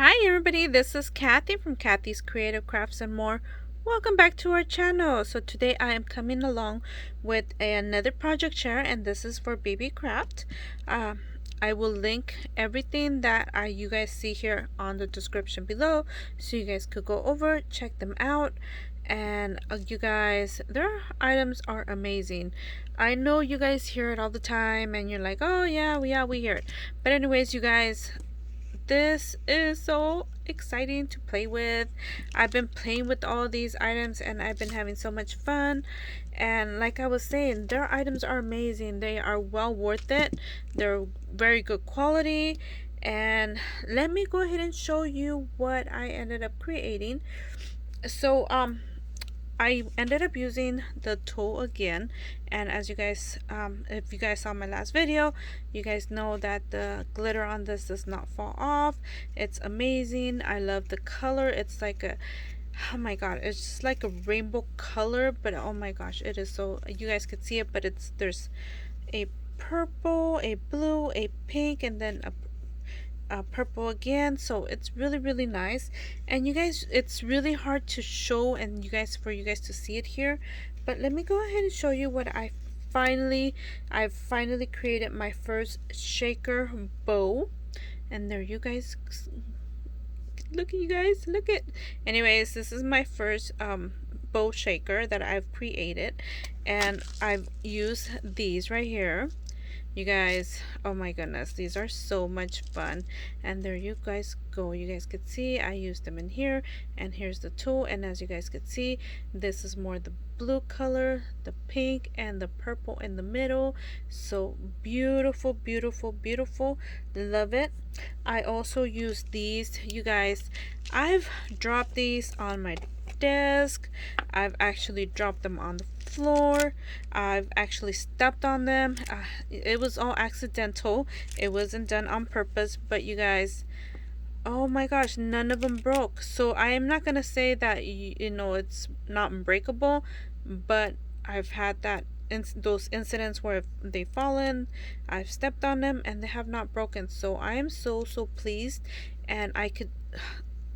Hi everybody, this is Kathy from Kathy's Creative Crafts and More. Welcome back to our channel. So today I am coming along with another project share, and this is for Beebeecraft. I will link everything that you guys see here on the description below, so you guys could go over, check them out. And you guys, their items are amazing. I know you guys hear it all the time and you're like, oh yeah, we hear it. But anyways, you guys, this is so exciting to play with. I've been playing with all these items and I've been having so much fun. And like I was saying, their items are amazing. They are well worth it. They're very good quality. And let me go ahead and show you what I ended up creating. So I ended up using the Tulle again, and as you guys, if you guys saw my last video, you guys know that the glitter on this does not fall off. It's amazing. I love the color. It's like a, oh my god, it's just like a rainbow color, but oh my gosh, it is so, you guys could see it, but there's a purple, a blue, a pink, and then a purple again. So it's really nice. And you guys, it's really hard to show and for you guys to see it here, but let me go ahead and show you what I've finally created. My first shaker bow, and there you guys look, you guys look at. Anyways, this is my first bow shaker that I've created, and I've used these right here. You guys, oh my goodness, these are so much fun. And there you guys go. You guys could see I used them in here, and here's the tool. And as you guys could see, this is more the blue color, the pink, and the purple in the middle. So beautiful, love it. I also use these, you guys. I've dropped these on my desk. I've actually dropped them on the floor. I've actually stepped on them. It was all accidental. It wasn't done on purpose, but you guys, oh my gosh, none of them broke. So I am not gonna say that you know it's not unbreakable, but I've had those incidents where they've fallen, I've stepped on them, and they have not broken. So I am so pleased, and I could,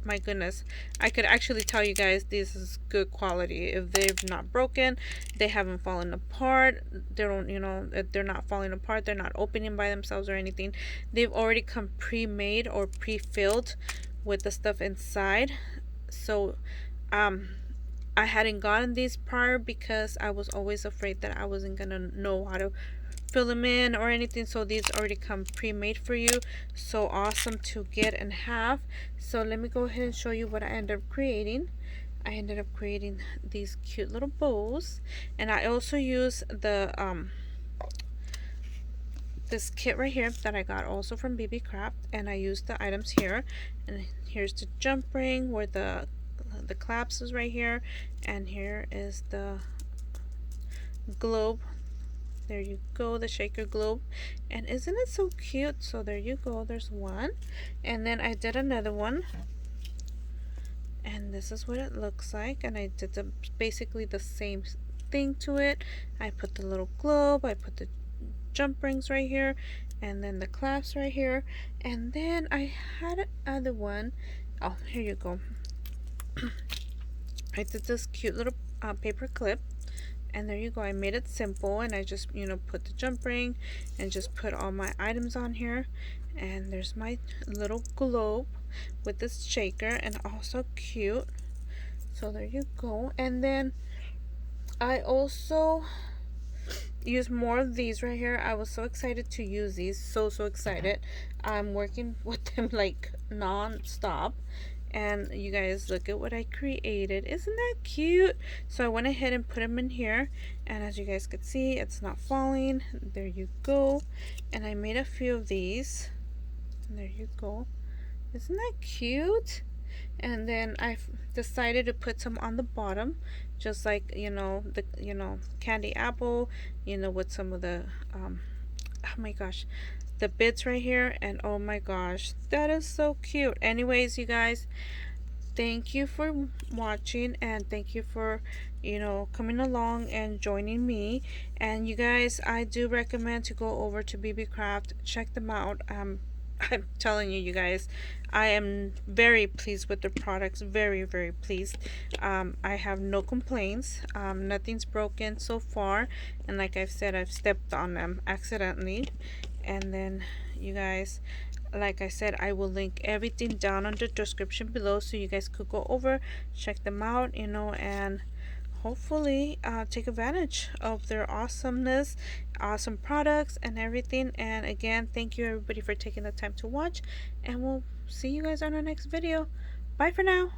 my goodness, I could actually tell you guys this is good quality. If they've not broken, they haven't fallen apart, they don't, you know, they're not falling apart, they're not opening by themselves or anything. They've already come pre-made or pre-filled with the stuff inside. So I hadn't gotten these prior because I was always afraid that I wasn't gonna know how to fill them in or anything. So these already come pre-made for you. So awesome to get and have. So let me go ahead and show you what I ended up creating. I ended up creating these cute little bows, and I also use the this kit right here that I got also from Beebeecraft, and I used the items here. And here's the jump ring where the clasp is right here, and here is the globe. There you go, the shaker globe. And isn't it so cute? So there you go, there's one. And then I did another one, and this is what it looks like. And I did basically the same thing to it. I put the little globe, I put the jump rings right here, and then the clasps right here. And then I had another one. Oh, here you go. I did this cute little paper clip, and there you go. I made it simple, and I just, you know, put the jump ring and just put all my items on here. And there's my little globe with this shaker, and also cute. So there you go. And then I also use more of these right here. I was so excited to use these, so excited. I'm working with them like non-stop. And you guys, look at what I created. Isn't that cute? So I went ahead and put them in here, and as you guys could see, it's not falling. There you go. And I made a few of these, and there you go. Isn't that cute? And then I decided to put some on the bottom, just like, you know, the candy apple, you know, with some of the oh my gosh, the bits right here. And oh my gosh, that is so cute. Anyways, you guys, thank you for watching, and thank you for, you know, coming along and joining me. And you guys, I do recommend to go over to Beebeecraft, check them out. I'm telling you, you guys, I am very pleased with the products. Very, very pleased. I have no complaints. Nothing's broken so far. And like I've said, I've stepped on them accidentally. And then, you guys, like I said, I will link everything down on the description below so you guys could go over, check them out, and hopefully take advantage of their awesomeness, awesome products and everything. And again, thank you everybody for taking the time to watch, and we'll see you guys on our next video. Bye for now.